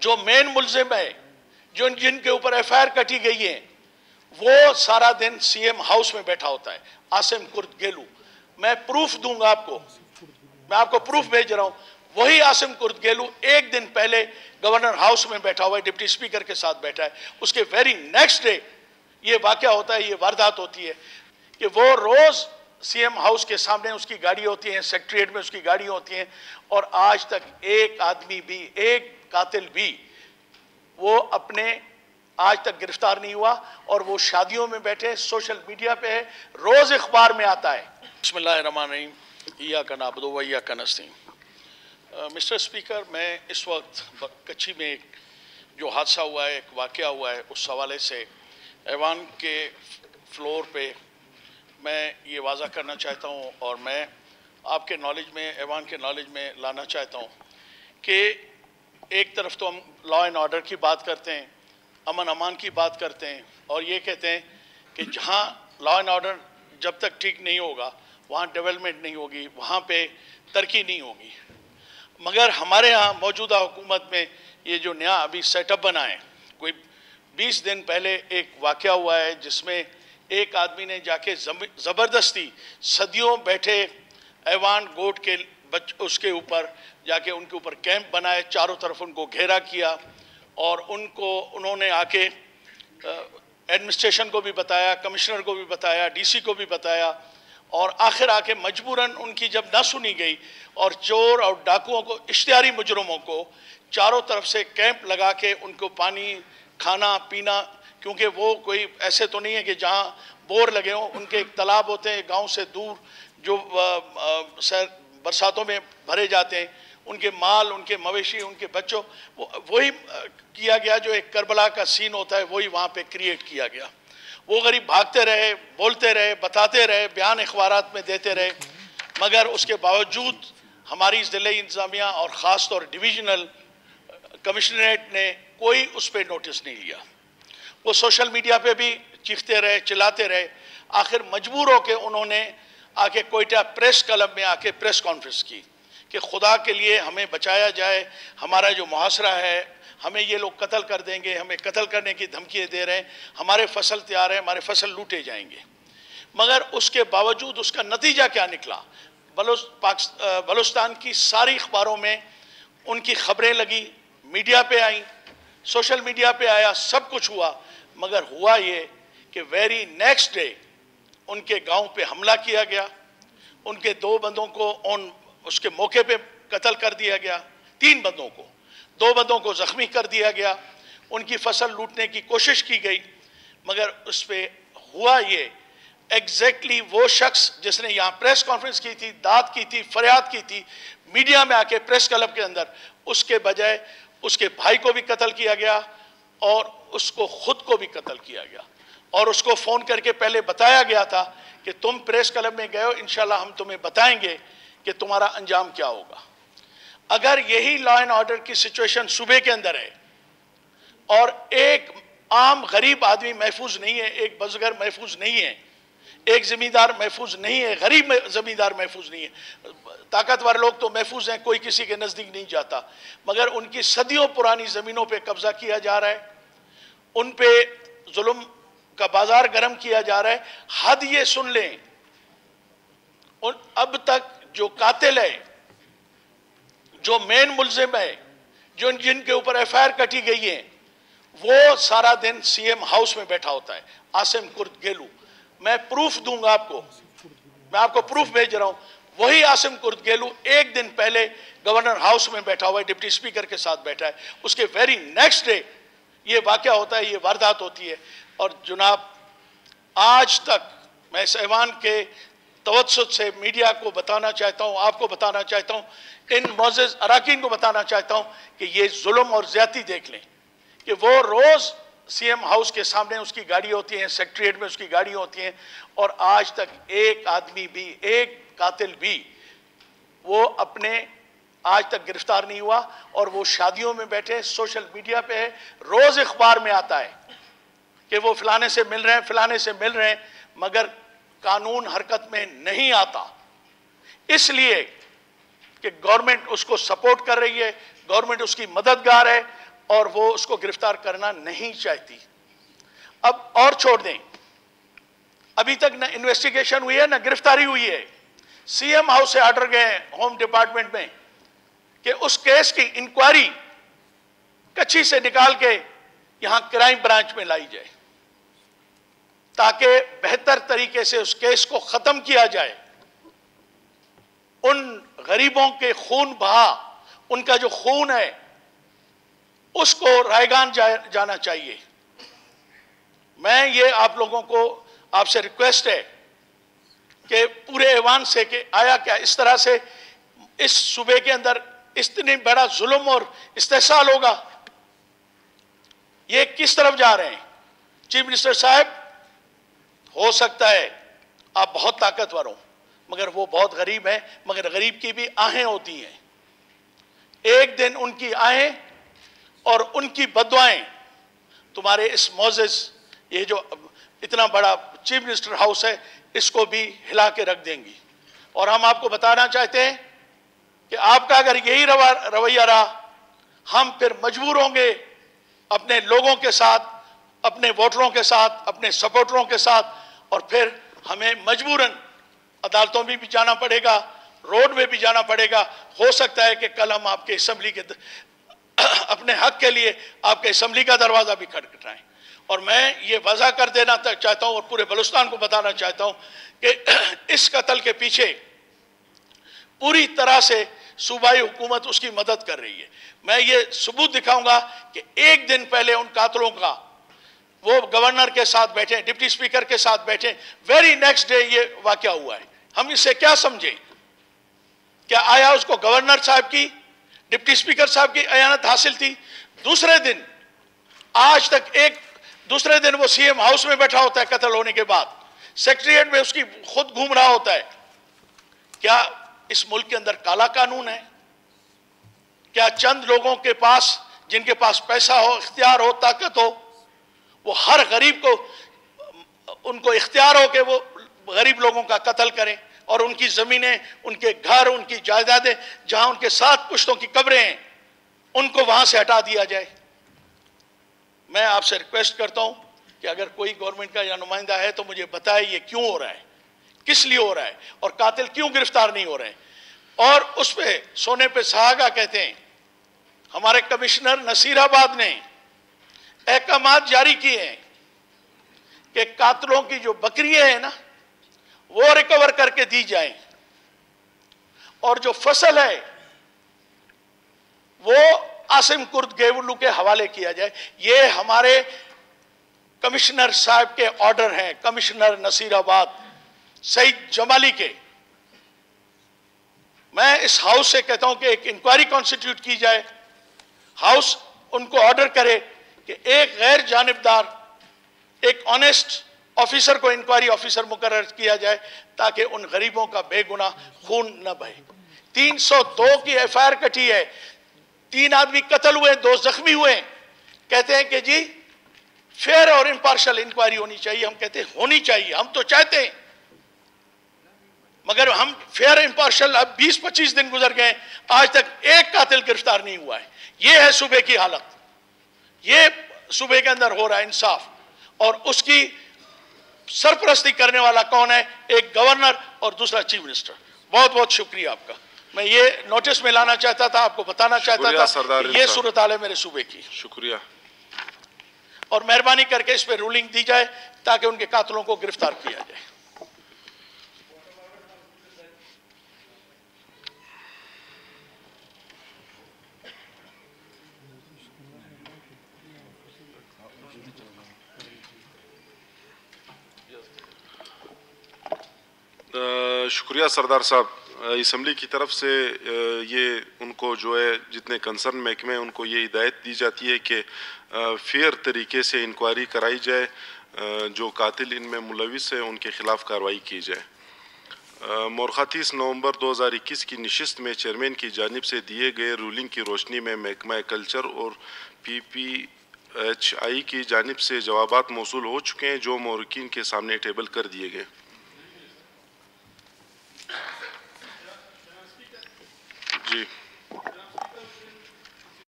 جو مین ملزم ہے جن کے اوپر ایف آئی آر کٹی گئی ہے وہ سارا دن سی ایم ہاؤس میں بیٹھا ہوتا ہے، عاصم کرد گیلو. میں پروف دوں گا آپ کو، میں آپ کو پروف بھیج رہا ہوں. وہی عاصم کرد گیلو ایک دن پہلے گورنر ہاؤس میں بیٹھا ہوا ہے، ڈپٹی اسپیکر کے ساتھ بیٹھا ہے. اس کے ویری نیکسٹ ڈے یہ واقعہ ہوتا ہے، یہ واردات ہوتی ہے کہ وہ روز سی ایم ہاؤس کے سامنے اس کی گاڑی ہوتی ہیں، سیکٹریٹ میں اس کی گاڑی ہوتی ہیں، اور آج تک ایک آدمی بھی، ایک قاتل بھی وہ اپنے آج تک گرفتار نہیں ہوا. اور وہ شادیوں میں بیٹھے، سوشل میڈیا پہ ہے، روز اخبار میں آتا ہے. بسم اللہ الرحمن الرحیم. ایاک نعبد و ایاک نستعین. مسٹر اسپیکر، میں اس وقت کچھی میں جو حادثہ ہوا ہے، ایک واقعہ ہوا ہے، اس حوالے سے ایوان کے فلور پہ میں یہ واضح کرنا چاہتا ہوں اور میں آپ کے نالج میں، ایوان کے نالج میں لانا چاہتا ہوں کہ ایک طرف تو ہم لا اینڈ آرڈر کی بات کرتے ہیں، امن امان کی بات کرتے ہیں، اور یہ کہتے ہیں کہ جہاں لا اینڈ آرڈر جب تک ٹھیک نہیں ہوگا وہاں ڈیولپمنٹ نہیں ہوگی، وہاں پہ ترقی نہیں ہوگی. مگر ہمارے ہاں موجودہ حکومت میں یہ جو نیا ابھی سیٹ اپ بنا ہے، کوئی 20 دن پہلے ایک واقعہ ہوا ہے جس میں ایک آدمی نے جا کے زبردستی صدیوں بیٹھے ایوان گوٹ کے اس کے اوپر جا کے ان کے اوپر کیمپ بنائے، چاروں طرف ان کو گھیرا کیا، اور انہوں نے آ کے ایڈمنسٹریشن کو بھی بتایا، کمشنر کو بھی بتایا، ڈی سی کو بھی بتایا، اور آخر آ کے مجبوراً ان کی جب نہ سنی گئی اور چور اور ڈاکوؤں کو، اشتہاری مجرموں کو چاروں طرف سے کیمپ لگا کے ان کو پانی، کھانا پینا، کیونکہ وہ کوئی ایسے تو نہیں ہے کہ جہاں بور لگے ہوں، ان کے ایک تالاب ہوتے ہیں گاؤں سے دور جو برساتوں میں بھرے جاتے ہیں، ان کے مال، ان کے مویشی، ان کے بچوں، وہی کیا گیا جو ایک کربلا کا سین ہوتا ہے، وہی وہاں پہ کریٹ کیا گیا. وہ غریب بھاگتے رہے، بولتے رہے، بتاتے رہے، بیان اخبارات میں دیتے رہے، مگر اس کے باوجود ہماری ضلعی انتظامیہ اور خاص طور ڈویژنل کمشنریٹ نے کوئی اس پہ نوٹس نہیں لیا. وہ سوشل میڈیا پہ بھی چیختے رہے، چلاتے رہے. آخر مجبور ہو کے انہوں نے آ کے کوئٹہ پریس کلب میں آ کے پریس کانفرنس کی کہ خدا کے لیے ہمیں بچایا جائے، ہمارا جو محاصرہ ہے، ہمیں یہ لوگ قتل کر دیں گے، ہمیں قتل کرنے کی دھمکیاں دے رہے ہیں، ہمارے فصل تیار ہیں، ہمارے فصل لوٹے جائیں گے. مگر اس کے باوجود اس کا نتیجہ کیا نکلا؟ بلوچستان کی ساری اخباروں میں ان کی خبریں لگی، میڈیا پہ آئیں، سوشل میڈیا پہ آیا، سب کچھ ہوا. مگر ہوا یہ کہ ویری نیکسٹ ڈے ان کے گاؤں پہ حملہ کیا گیا، ان کے 2 بندوں کو اس کے موقع پہ قتل کر دیا گیا، 3 بندوں کو، 2 بندوں کو زخمی کر دیا گیا، ان کی فصل لوٹنے کی کوشش کی گئی. مگر اس پہ ہوا یہ، ایگزیکٹلی وہ شخص جس نے یہاں پریس کانفرنس کی تھی، داد کی تھی، فریاد کی تھی میڈیا میں آ کے پریس کلب کے اندر، اس کے بجائے اس کے بھائی کو بھی قتل کیا گیا اور اس کو خود کو بھی قتل کیا گیا. اور اس کو فون کر کے پہلے بتایا گیا تھا کہ تم پریس کلب میں گئے ہو، انشاءاللہ ہم تمہیں بتائیں گے کہ تمہارا انجام کیا ہوگا. اگر یہی لا اینڈ آرڈر کی سچویشن صوبے کے اندر ہے اور ایک عام غریب آدمی محفوظ نہیں ہے، ایک بزگر محفوظ نہیں ہے، ایک زمیندار محفوظ نہیں ہے، غریب زمیندار محفوظ نہیں ہے، طاقتور لوگ تو محفوظ ہیں، کوئی کسی کے نزدیک نہیں جاتا، مگر ان کی صدیوں پرانی زمینوں پہ قبضہ کیا جا رہا ہے، ان پہ ظلم کا بازار گرم کیا جا رہا ہے. حد یہ سن لیں، اب تک جو قاتل ہے، جو مین ملزم ہے، جن کے اوپر ایف آئی آر کٹی گئی ہے، وہ سارا دن سی ایم ہاؤس میں بیٹھا ہوتا ہے، عاصم کرد گیلو. میں پروف دوں گا آپ کو، میں آپ کو پروف بھیج رہا ہوں. وہی عاصم کرد گیلو ایک دن پہلے گورنر ہاؤس میں بیٹھا ہوا ہے، ڈپٹی اسپیکر کے ساتھ بیٹھا ہے. اس کے ویری نیکسٹ ڈے یہ واقعہ ہوتا ہے، یہ واردات ہوتی ہے. اور جناب، آج تک میں اس ایوان کے توسط سے میڈیا کو بتانا چاہتا ہوں، آپ کو بتانا چاہتا ہوں، ان معزز اراکین کو بتانا چاہتا ہوں کہ یہ ظلم اور زیادتی دیکھ لیں کہ وہ روز سی ایم ہاؤس کے سامنے اس کی گاڑی ہوتی ہیں، سیکٹریٹ میں اس کی گاڑی ہوتی ہیں، اور آج تک ایک آدمی بھی، ایک قاتل بھی وہ اپنے آج تک گرفتار نہیں ہوا. اور وہ شادیوں میں بیٹھے، سوشل میڈیا پہ ہے، روز اخبار میں آتا ہے کہ وہ فلانے سے مل رہے ہیں، فلانے سے مل رہے ہیں، مگر قانون حرکت میں نہیں آتا. اس لیے کہ گورنمنٹ اس کو سپورٹ کر رہی ہے، گورنمنٹ اس کی مددگار ہے، اور وہ اس کو گرفتار کرنا نہیں چاہتی. اب اور چھوڑ دیں, ابھی تک نہ انویسٹیگیشن ہوئی ہے نہ گرفتاری ہوئی ہے. سی ایم ہاؤس سے آرڈر گئے ہوم ڈپارٹمنٹ میں کہ اس کیس کی انکوائری کچھی سے نکال کے یہاں کرائم برانچ میں لائی جائے تاکہ بہتر طریقے سے اس کیس کو ختم کیا جائے. ان غریبوں کے خون بہا, ان کا جو خون ہے اس کو رائیگان جانا چاہیے. میں یہ آپ لوگوں کو, آپ سے ریکویسٹ ہے کہ پورے ایوان سے کہ آیا کیا اس طرح سے اس صوبے کے اندر اتنی بڑا ظلم اور استحصال ہوگا؟ یہ کس طرف جا رہے ہیں؟ چیف منسٹر صاحب, ہو سکتا ہے آپ بہت طاقتور ہوں مگر وہ بہت غریب ہیں, مگر غریب کی بھی آہیں ہوتی ہیں. ایک دن ان کی آہیں اور ان کی بددعائیں تمہارے اس معزز, یہ جو اتنا بڑا چیف منسٹر ہاؤس ہے, اس کو بھی ہلا کے رکھ دیں گی. اور ہم آپ کو بتانا چاہتے ہیں کہ آپ کا اگر یہی رویہ رہا, ہم پھر مجبور ہوں گے اپنے لوگوں کے ساتھ, اپنے ووٹروں کے ساتھ, اپنے سپورٹروں کے ساتھ, اور پھر ہمیں مجبوراً عدالتوں میں بھی جانا پڑے گا, روڈ میں بھی جانا پڑے گا. ہو سکتا ہے کہ کل ہم آپ کے اسمبلی کے اپنے حق کے لیے آپ کے اسمبلی کا دروازہ بھی کھٹکھٹائیں. اور میں یہ واضح کر دینا چاہتا ہوں اور پورے بلوچستان کو بتانا چاہتا ہوں کہ اس قتل کے پیچھے پوری طرح سے صوبائی حکومت اس کی مدد کر رہی ہے. میں یہ ثبوت دکھاؤں گا کہ ایک دن پہلے ان قاتلوں کا وہ گورنر کے ساتھ بیٹھے, ڈپٹی سپیکر کے ساتھ بیٹھے, ویری نیکسٹ ڈے یہ واقعہ ہوا ہے. ہم اس سے کیا سمجھیں؟ کیا آیا اس کو گورنر صاحب کی, ڈپٹی سپیکر صاحب کی اعانت حاصل تھی؟ دوسرے دن, آج تک ایک دوسرے دن وہ سی ایم ہاؤس میں بیٹھا ہوتا ہے قتل ہونے کے بعد, سیکریٹریٹ میں اس کی خود گھوم رہا ہوتا ہے. کیا اس ملک کے اندر کالا قانون ہے؟ کیا چند لوگوں کے پاس, جن کے پاس پیسہ ہو, اختیار ہو, طاقت ہو, وہ ہر غریب کو, ان کو اختیار ہو کہ وہ غریب لوگوں کا قتل کریں اور ان کی زمینیں, ان کے گھر, ان کی جائیدادیں, جہاں ان کے 7 پشتوں کی قبریں ہیں, ان کو وہاں سے ہٹا دیا جائے؟ میں آپ سے ریکویسٹ کرتا ہوں کہ اگر کوئی گورنمنٹ کا یا نمائندہ ہے تو مجھے بتائے یہ کیوں ہو رہا ہے, کس لیے ہو رہا ہے, اور قاتل کیوں گرفتار نہیں ہو رہے ہیں. اور اس پہ سونے پہ سہاگا کہتے ہیں. ہمارے کمشنر نصیر آباد نے احکامات جاری کیے ہیں کہ قاتلوں کی جو بکریاں ہیں نا وہ ریکور کر کے دی جائیں, اور جو فصل ہے وہ عاصم کرد گیولو کے حوالے کیا جائے. یہ ہمارے کمشنر صاحب کے آرڈر ہیں, کمشنر نصیر آباد سعید جمالی کے. میں اس ہاؤس سے کہتا ہوں کہ ایک انکوائری کانسٹیٹیوٹ کی جائے, ہاؤس ان کو آرڈر کرے کہ ایک غیر جانبدار, ایک آنیسٹ آفیسر کو انکوائری آفیسر مقرر کیا جائے تاکہ ان غریبوں کا بے گناہ خون نہ بہے. 302 کی ایف آئی آر کٹی ہے, 3 آدمی قتل ہوئے, 2 زخمی ہوئے. کہتے ہیں کہ جی فیئر اور امپارشل انکوائری ہونی چاہیے. ہم کہتے ہیں ہونی چاہیے, ہم تو چاہتے ہیں, مگر ہم فیئر امپارشل, اب 20-25 دن گزر گئے, آج تک ایک قاتل گرفتار نہیں ہوا ہے. یہ ہے صوبے کی حالت, یہ صوبے کے اندر ہو رہا ہے انصاف, اور اس کی سرپرستی کرنے والا کون ہے؟ ایک گورنر اور دوسرا چیف منسٹر. بہت بہت شکریہ آپ کا. میں یہ نوٹس میں لانا چاہتا تھا, آپ کو بتانا چاہتا تھا کہ یہ صورتحال ہے میرے صوبے کی. شکریہ. اور مہربانی کر کے اس پہ رولنگ دی جائے تاکہ ان کے قاتلوں کو گرفتار کیا جائے. شکریہ سردار صاحب. اسمبلی کی طرف سے یہ ان کو جو ہے جتنے کنسرن محکمے ان کو یہ ہدایت دی جاتی ہے کہ فیئر طریقے سے انکوائری کرائی جائے, جو قاتل ان میں ملوث ہیں ان کے خلاف کارروائی کی جائے. مورخہ 30 نومبر 2021 کی نشست میں چیئرمین کی جانب سے دیے گئے رولنگ کی روشنی میں محکمہ کلچر اور PPHI کی جانب سے جوابات موصول ہو چکے ہیں جو مورخین کے سامنے ٹیبل کر دیے گئے.